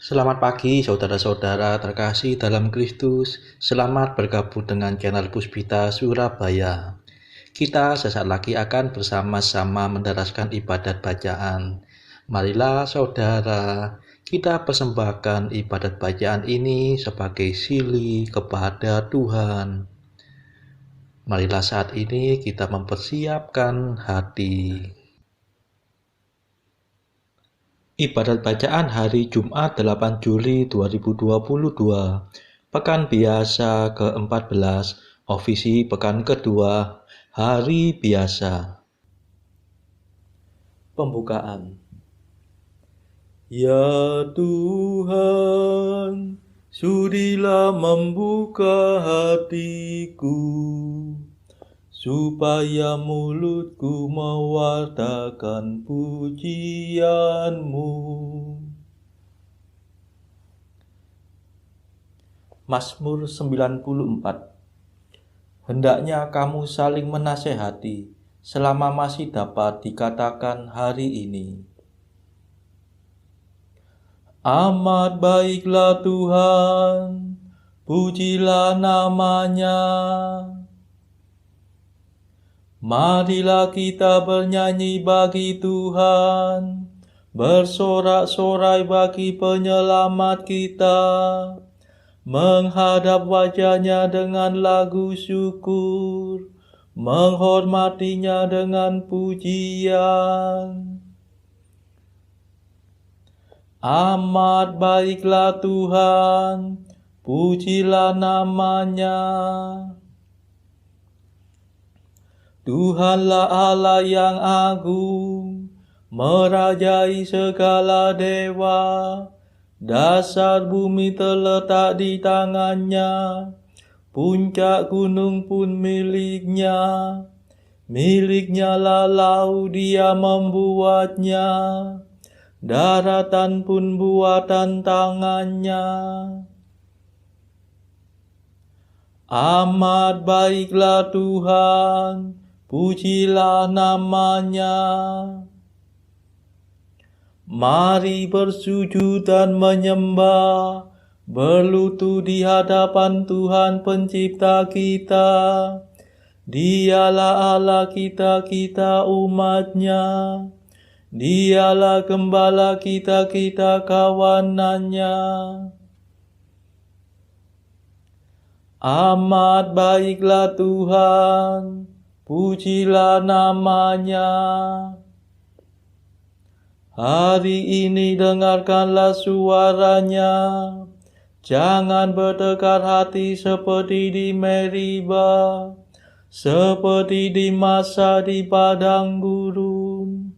Selamat pagi saudara-saudara terkasih dalam Kristus. Selamat bergabung dengan channel Puspita Surabaya. Kita sesaat lagi akan bersama-sama menderaskan ibadat bacaan. Marilah saudara, kita persembahkan ibadat bacaan ini sebagai sili kepada Tuhan. Marilah saat ini kita mempersiapkan hati. Ibadat bacaan hari Jumat 8 Juli 2022, Pekan Biasa ke-14, Ofisi Pekan Kedua, Hari Biasa. Pembukaan. Ya Tuhan, sudilah membuka hatiku, supaya mulutku mewartakan pujian-Mu. Mazmur 94. Hendaknya kamu saling menasehati selama masih dapat dikatakan hari ini. Amat baiklah Tuhan, pujilah namanya. Marilah kita bernyanyi bagi Tuhan, bersorak-sorai bagi penyelamat kita, menghadap wajah-Nya dengan lagu syukur, menghormatinya dengan pujian. Amat baiklah Tuhan, pujilah namanya. Tuhanlah Allah yang agung, merajai segala dewa. Dasar bumi terletak di tangan-Nya, puncak gunung pun milik-Nya. Milik-Nya lah laut, Dia membuatnya, daratan pun buatan tangan-Nya. Amat baiklah Tuhan, pujilah namanya. Mari bersujud dan menyembah, berlutut di hadapan Tuhan Pencipta kita. Dialah Allah kita, kita umat-Nya. Dialah gembala kita, kita kawanan-Nya. Amat baiklah Tuhan, pujilah namanya. Hari ini dengarkanlah suara-Nya, jangan bertekar hati seperti di Meriba, seperti di masa di padang gurun,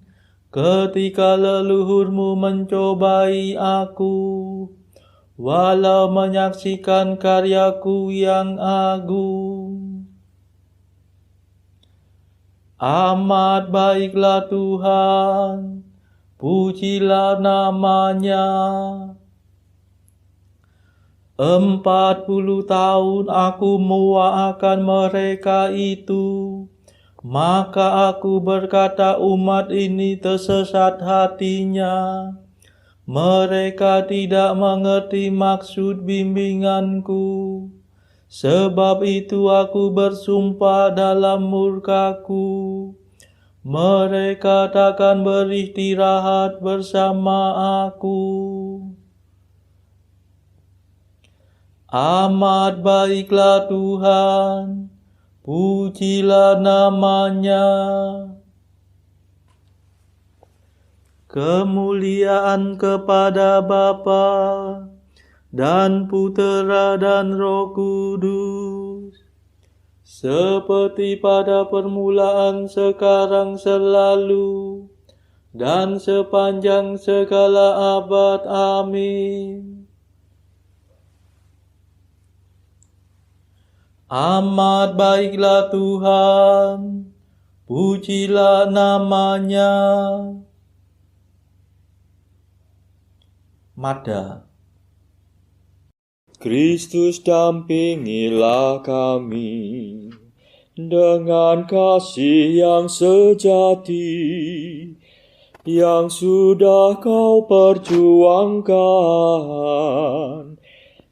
ketika leluhurmu mencobai aku, walau menyaksikan karyaku yang agung. Amat baiklah Tuhan, pujilah namanya. 40 tahun aku muakkan mereka itu, maka aku berkata umat ini tersesat hatinya. Mereka tidak mengerti maksud bimbinganku. Sebab itu aku bersumpah dalam murkaku, mereka takkan beristirahat bersama aku. Amat baiklah Tuhan, pujilah namanya. Kemuliaan kepada Bapa dan Putera dan Roh Kudus, seperti pada permulaan, sekarang, selalu, dan sepanjang segala abad. Amin. Amat baiklah Tuhan, pujilah namanya. Mada. Kristus dampingilah kami dengan kasih yang sejati, yang sudah kau perjuangkan,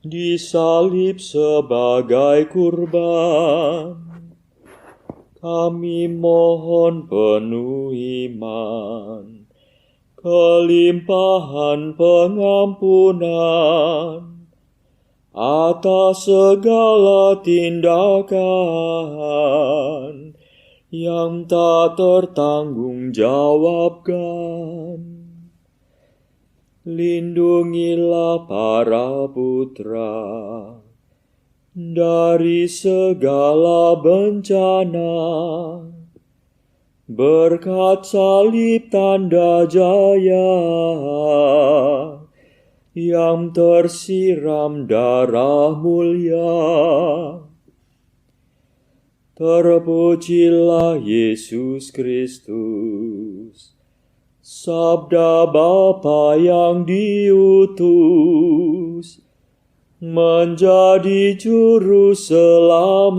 disalib sebagai kurban. Kami mohon penuh iman, kelimpahan pengampunan atas segala tindakan yang tak tertanggungjawabkan. Lindungilah para putra dari segala bencana, berkat salib tanda jaya yang tersiram darah mulia. Terpujilah Yesus Kristus, Sabda Bapa yang diutus menjadi juru selamat,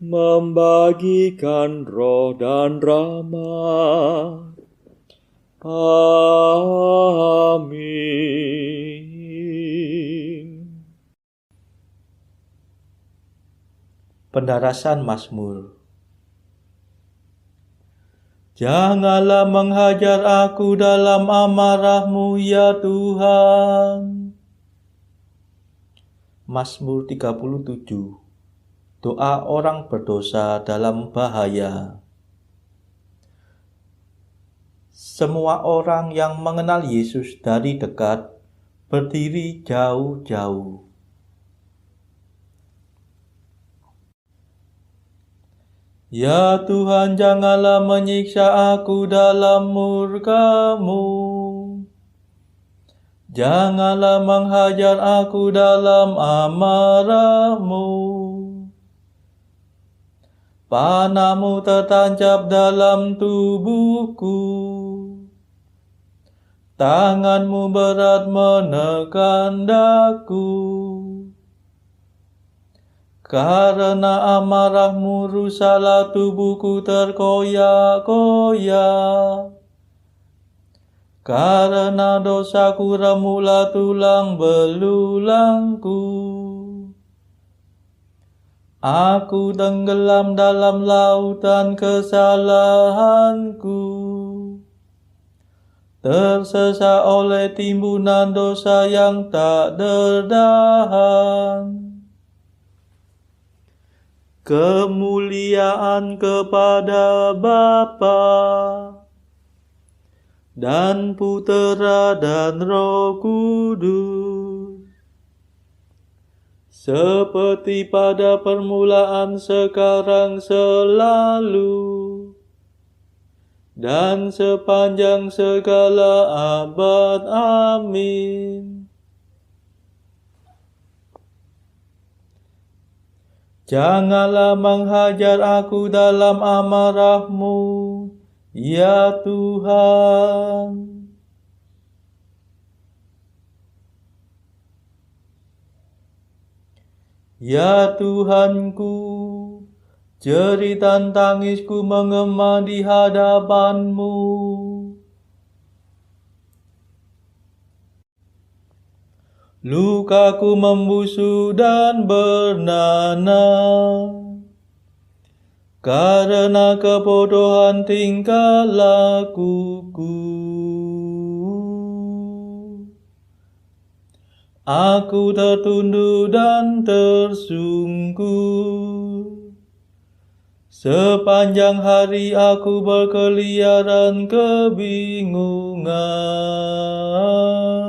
membagikan roh dan rahmat. Amin. Pendarasan Mazmur. Janganlah menghajar aku dalam amarah-Mu, ya Tuhan. Mazmur 37. Doa orang berdosa dalam bahaya. Semua orang yang mengenal Yesus dari dekat berdiri jauh-jauh. Ya Tuhan, janganlah menyiksa aku dalam murka-Mu. Janganlah menghajar aku dalam amarah-Mu. Panah-Mu tertancap dalam tubuhku. Tangan-Mu berat menekan daku. Karena amarah-Mu rusaklah tubuhku terkoyak-koyak. Karena dosaku remuklah tulang belulangku. Aku tenggelam dalam lautan kesalahanku. Tersesat oleh timbunan dosa yang tak tertahan. Kemuliaan kepada Bapa dan Putera dan Roh Kudus, seperti pada permulaan, sekarang, selalu, dan sepanjang segala abad. Amin. Janganlah menghajar aku dalam amarah-Mu, ya Tuhan. Ya Tuhanku, jeritan tangisku menggema di hadapan-Mu. Lukaku membusuk dan bernanah karena kebodohan tingkah lakuku. Aku tertunduk dan tersungkur. Sepanjang hari aku berkeliaran kebingungan.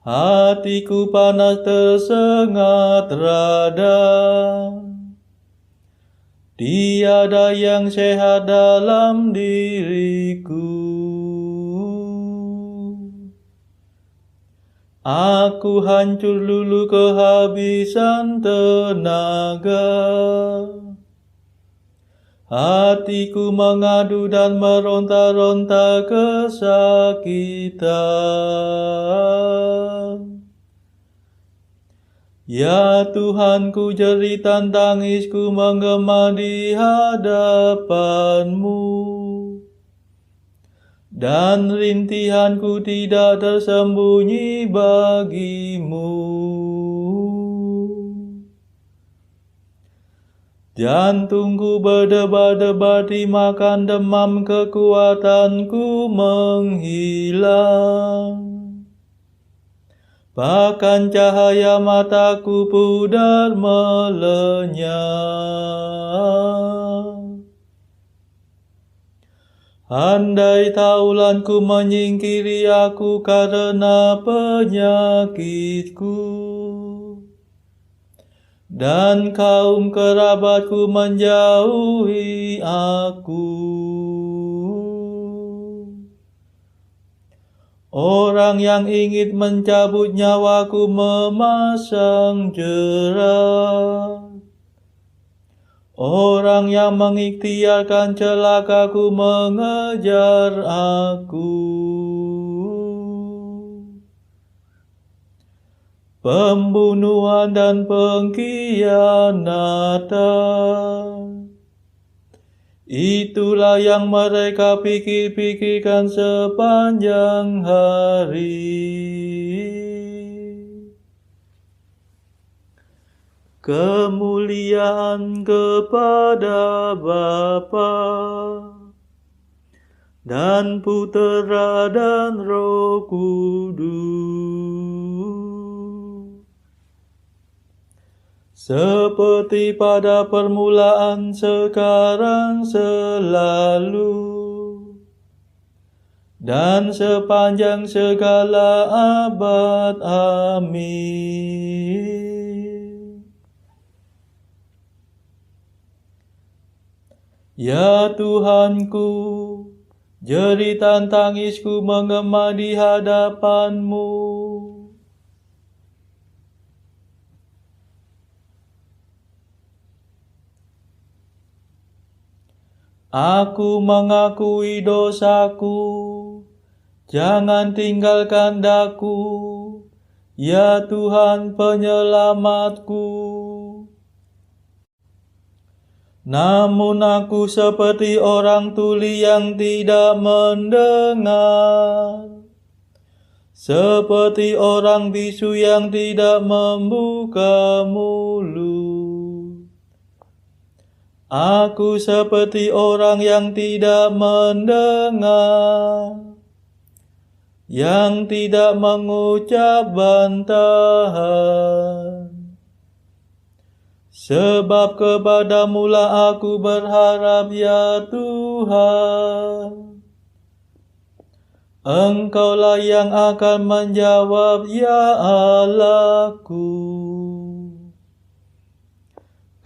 Hatiku panas tersengat rada. Tiada yang sehat dalam diriku. Aku hancur lulu kehabisan tenaga. Hatiku mengadu dan meronta-ronta kesakitan. Ya Tuhanku, jeritan tangisku menggema di hadapan-Mu, dan rintihanku tidak tersembunyi bagi-Mu. Jantungku berdebar-debar dimakan demam, kekuatanku menghilang. Bahkan cahaya mataku pudar melenyap. Andai taulanku menyingkiri aku karena penyakitku, dan kaum kerabatku menjauhi aku. Orang yang ingin mencabut nyawaku memasang jerat. Orang yang mengikhtiarkan celakaku mengejar aku. Pembunuhan dan pengkhianatan, itulah yang mereka pikir-pikirkan sepanjang hari. Kemuliaan kepada Bapa dan Putera dan Roh Kudus, seperti pada permulaan, sekarang, selalu, dan sepanjang segala abad. Amin. Ya Tuhanku, jeritan tangisku menggema di hadapan-Mu. Aku mengakui dosaku, jangan tinggalkan daku, ya Tuhan penyelamatku. Namun aku seperti orang tuli yang tidak mendengar, seperti orang bisu yang tidak membuka mulut. Aku seperti orang yang tidak mendengar, yang tidak mengucap bantahan. Sebab kepadamu-lah aku berharap, ya Tuhan. Engkaulah yang akan menjawab, ya Allahku.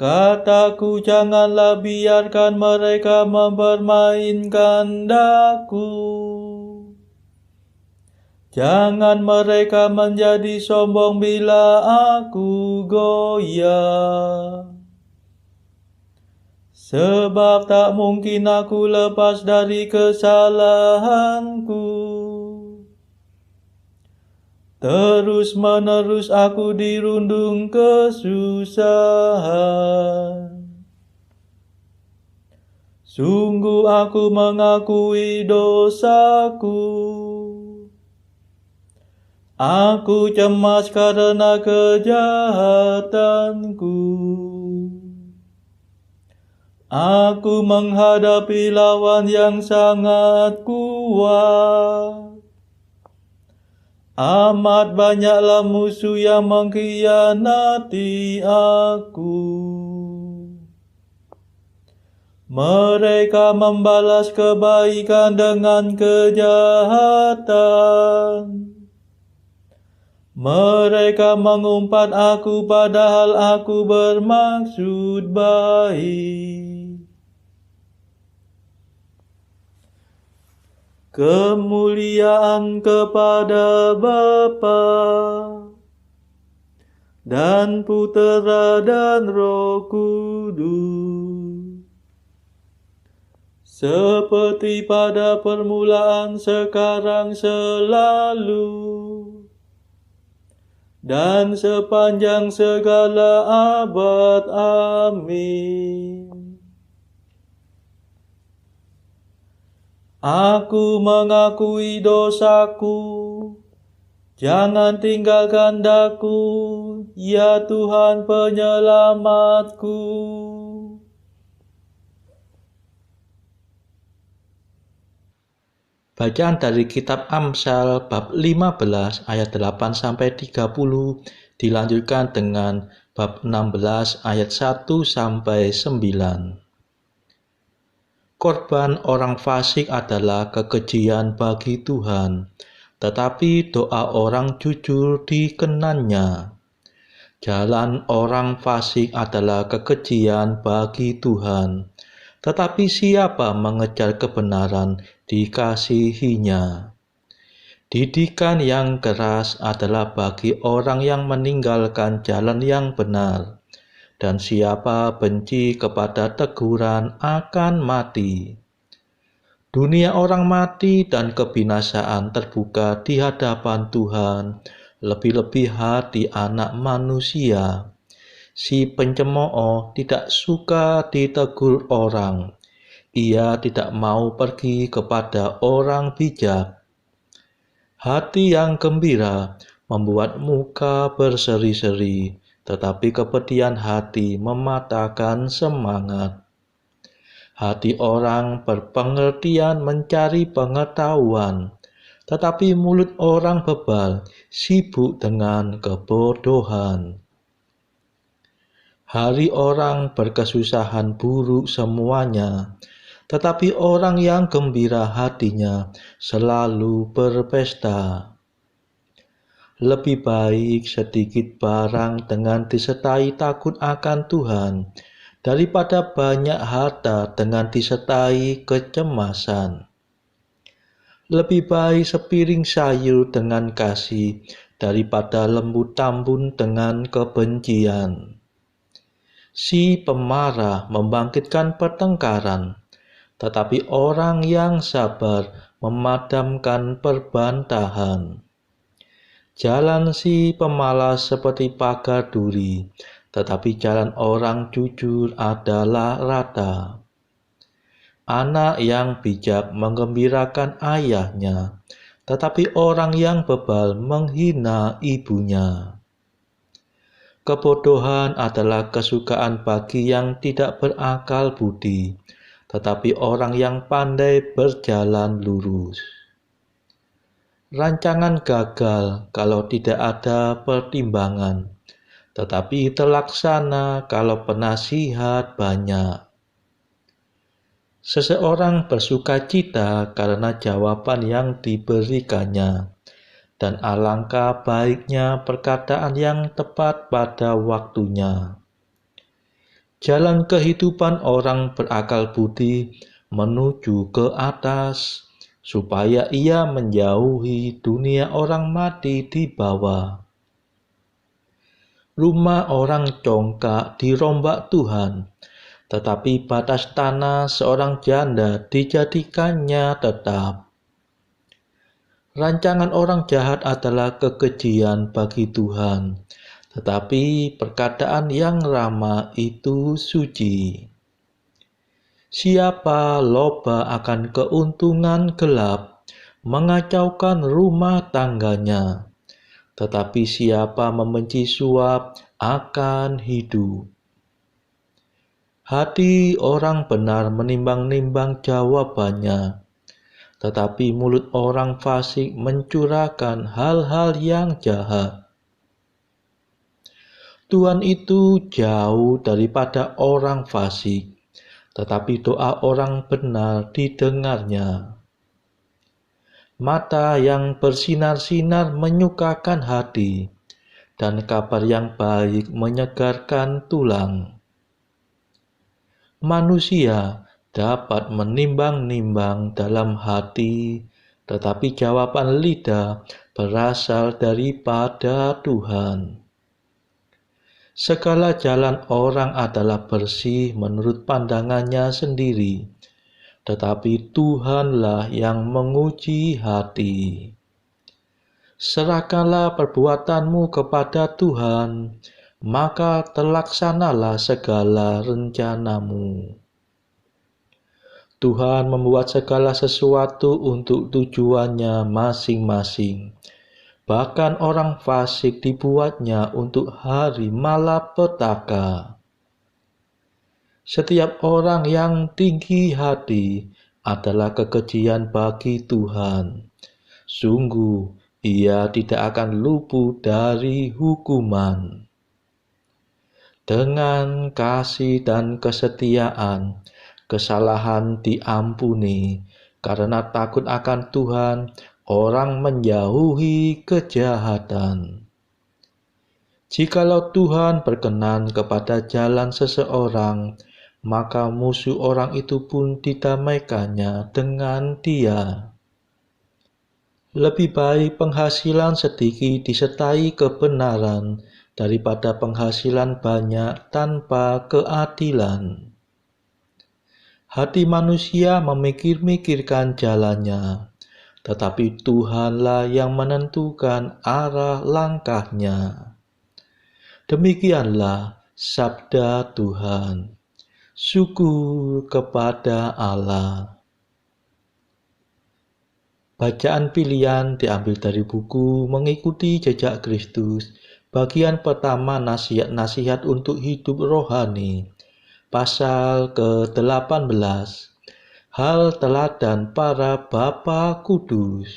Kataku, janganlah biarkan mereka mempermainkan daku. Jangan mereka menjadi sombong bila aku goyah. Sebab tak mungkin aku lepas dari kesalahanku. Terus-menerus aku dirundung kesusahan. Sungguh aku mengakui dosaku. Aku cemas karena kejahatanku. Aku menghadapi lawan yang sangat kuat. Amat banyaklah musuh yang mengkhianati aku. Mereka membalas kebaikan dengan kejahatan. Mereka mengumpat aku padahal aku bermaksud baik. Kemuliaan kepada Bapa dan Putera dan Roh Kudus, seperti pada permulaan, sekarang, selalu, dan sepanjang segala abad. Amin. Aku mengakui dosaku, jangan tinggalkan daku, ya Tuhan penyelamatku. Bacaan dari kitab Amsal bab 15 ayat 8 sampai 30 dilanjutkan dengan bab 16 ayat 1 sampai 9. Korban orang fasik adalah kekejian bagi Tuhan, tetapi doa orang jujur dikenannya. Jalan orang fasik adalah kekejian bagi Tuhan, tetapi siapa mengejar kebenaran dikasihinya. Didikan yang keras adalah bagi orang yang meninggalkan jalan yang benar, dan siapa benci kepada teguran akan mati. Dunia orang mati dan kebinasaan terbuka di hadapan Tuhan, lebih-lebih hati anak manusia. Si pencemooh tidak suka ditegur orang. Ia tidak mau pergi kepada orang bijak. Hati yang gembira membuat muka berseri-seri, tetapi kepedihan hati mematahkan semangat. Hati orang berpengertian mencari pengetahuan, tetapi mulut orang bebal sibuk dengan kebodohan. Hari orang berkesusahan buruk semuanya, tetapi orang yang gembira hatinya selalu berpesta. Lebih baik sedikit barang dengan disertai takut akan Tuhan, daripada banyak harta dengan disertai kecemasan. Lebih baik sepiring sayur dengan kasih daripada lembu tambun dengan kebencian. Si pemarah membangkitkan pertengkaran, tetapi orang yang sabar memadamkan perbantahan. Jalan si pemalas seperti pagar duri, tetapi jalan orang jujur adalah rata. Anak yang bijak menggembirakan ayahnya, tetapi orang yang bebal menghina ibunya. Kebodohan adalah kesukaan bagi yang tidak berakal budi, tetapi orang yang pandai berjalan lurus. Rancangan gagal kalau tidak ada pertimbangan, tetapi terlaksana kalau penasihat banyak. Seseorang bersukacita karena jawaban yang diberikannya, dan alangkah baiknya perkataan yang tepat pada waktunya. Jalan kehidupan orang berakal budi menuju ke atas, supaya ia menjauhi dunia orang mati di bawah. Rumah orang congkak dirombak Tuhan, tetapi batas tanah seorang janda dijadikannya tetap. Rancangan orang jahat adalah kekejian bagi Tuhan, tetapi perkataan yang ramah itu suci. Siapa loba akan keuntungan gelap, mengacaukan rumah tangganya, tetapi siapa membenci suap akan hidup. Hati orang benar menimbang-nimbang jawabannya, tetapi mulut orang fasik mencurahkan hal-hal yang jahat. Tuhan itu jauh daripada orang fasik, tetapi doa orang benar didengarnya. Mata yang bersinar-sinar menyukakan hati, dan kabar yang baik menyegarkan tulang. Manusia dapat menimbang-nimbang dalam hati, tetapi jawaban lidah berasal daripada Tuhan. Segala jalan orang adalah bersih menurut pandangannya sendiri, tetapi Tuhanlah yang menguji hati. Serahkanlah perbuatanmu kepada Tuhan, maka terlaksanalah segala rencanamu. Tuhan membuat segala sesuatu untuk tujuannya masing-masing. Bahkan orang fasik dibuatnya untuk hari malapetaka. Setiap orang yang tinggi hati adalah kekejian bagi Tuhan. Sungguh, ia tidak akan luput dari hukuman. Dengan kasih dan kesetiaan, kesalahan diampuni. Karena takut akan Tuhan, orang menjauhi kejahatan. Jikalau Tuhan berkenan kepada jalan seseorang, maka musuh orang itu pun didamaikannya dengan dia. Lebih baik penghasilan sedikit disertai kebenaran daripada penghasilan banyak tanpa keadilan. Hati manusia memikir-mikirkan jalannya, tetapi Tuhanlah yang menentukan arah langkahnya. Demikianlah sabda Tuhan. Syukur kepada Allah. Bacaan pilihan diambil dari buku Mengikuti Jejak Kristus, bagian pertama nasihat-nasihat untuk hidup rohani, pasal ke-18, hal teladan para Bapa Kudus.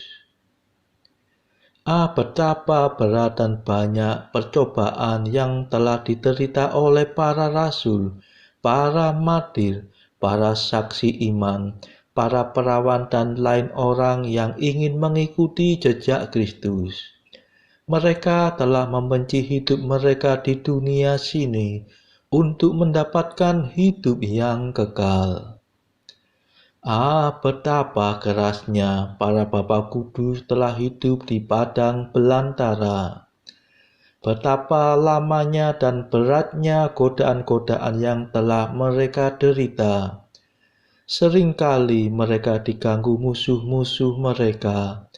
Betapa berat dan banyak percobaan yang telah diderita oleh para rasul, para martir, para saksi iman, para perawan dan lain orang yang ingin mengikuti jejak Kristus. Mereka telah membenci hidup mereka di dunia sini untuk mendapatkan hidup yang kekal. Betapa kerasnya para Bapa Kudus telah hidup di padang belantara. Betapa lamanya dan beratnya godaan-godaan yang telah mereka derita. Seringkali mereka diganggu musuh-musuh mereka.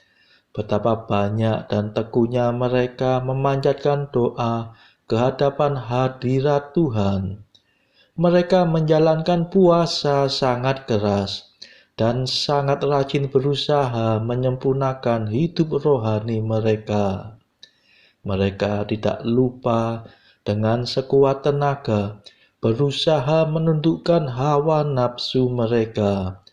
Betapa banyak dan teguhnya mereka memanjatkan doa ke hadapan hadirat Tuhan. Mereka menjalankan puasa sangat keras dan sangat rajin berusaha menyempurnakan hidup rohani mereka. Mereka tidak lupa dengan sekuat tenaga berusaha menundukkan hawa nafsu mereka.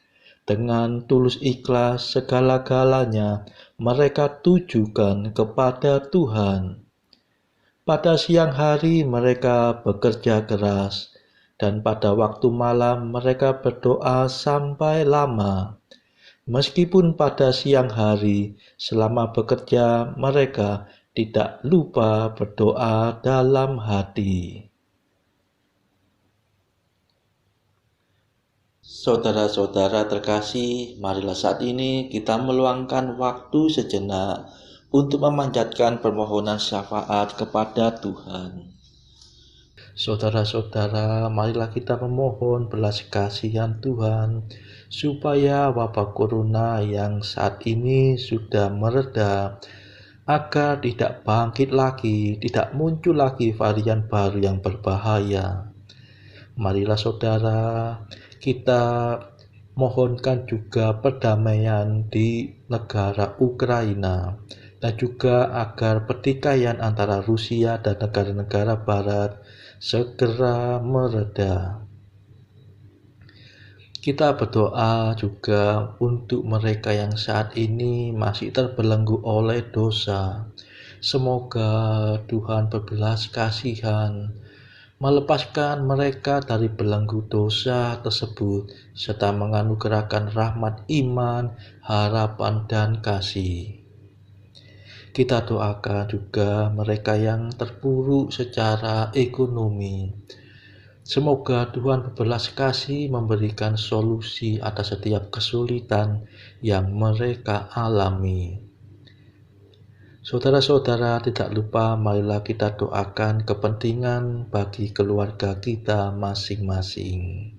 Dengan tulus ikhlas segala-galanya mereka tujukan kepada Tuhan. Pada siang hari mereka bekerja keras, dan pada waktu malam mereka berdoa sampai lama. Meskipun pada siang hari selama bekerja mereka tidak lupa berdoa dalam hati. Saudara-saudara terkasih, marilah saat ini kita meluangkan waktu sejenak untuk memanjatkan permohonan syafaat kepada Tuhan. Saudara-saudara, marilah kita memohon belas kasihan Tuhan, supaya wabah corona yang saat ini sudah mereda, agar tidak bangkit lagi, tidak muncul lagi varian baru yang berbahaya. Marilah saudara, kita mohonkan juga perdamaian di negara Ukraina, dan juga agar pertikaian antara Rusia dan negara-negara barat segera mereda. Kita berdoa juga untuk mereka yang saat ini masih terbelenggu oleh dosa. Semoga Tuhan berbelas kasihan, melepaskan mereka dari belenggu dosa tersebut, serta menganugerahkan rahmat iman, harapan, dan kasih. Kita doakan juga mereka yang terpuruk secara ekonomi. Semoga Tuhan berbelas kasih memberikan solusi atas setiap kesulitan yang mereka alami. Saudara-saudara, tidak lupa marilah kita doakan kepentingan bagi keluarga kita masing-masing.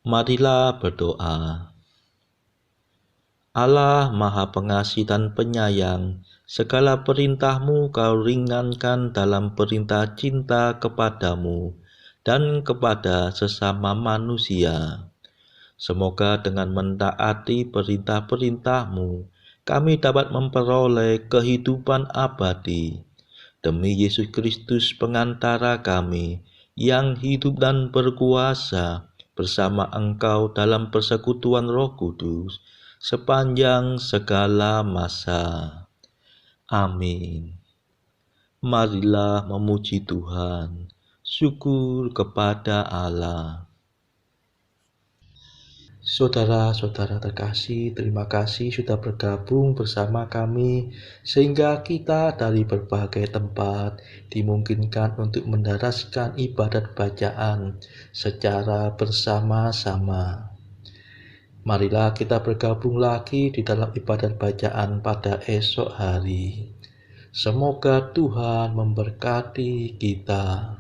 Marilah berdoa. Allah Maha Pengasih dan Penyayang, segala perintah-Mu Kau ringankan dalam perintah cinta kepadamu dan kepada sesama manusia. Semoga dengan mentaati perintah-perintah-Mu, kami dapat memperoleh kehidupan abadi. Demi Yesus Kristus pengantara kami, yang hidup dan berkuasa bersama Engkau dalam persekutuan Roh Kudus, sepanjang segala masa. Amin. Marilah memuji Tuhan. Syukur kepada Allah. Saudara-saudara terkasih, terima kasih sudah bergabung bersama kami sehingga kita dari berbagai tempat dimungkinkan untuk mendaraskan ibadat bacaan secara bersama-sama. Marilah kita bergabung lagi di dalam ibadat bacaan pada esok hari. Semoga Tuhan memberkati kita.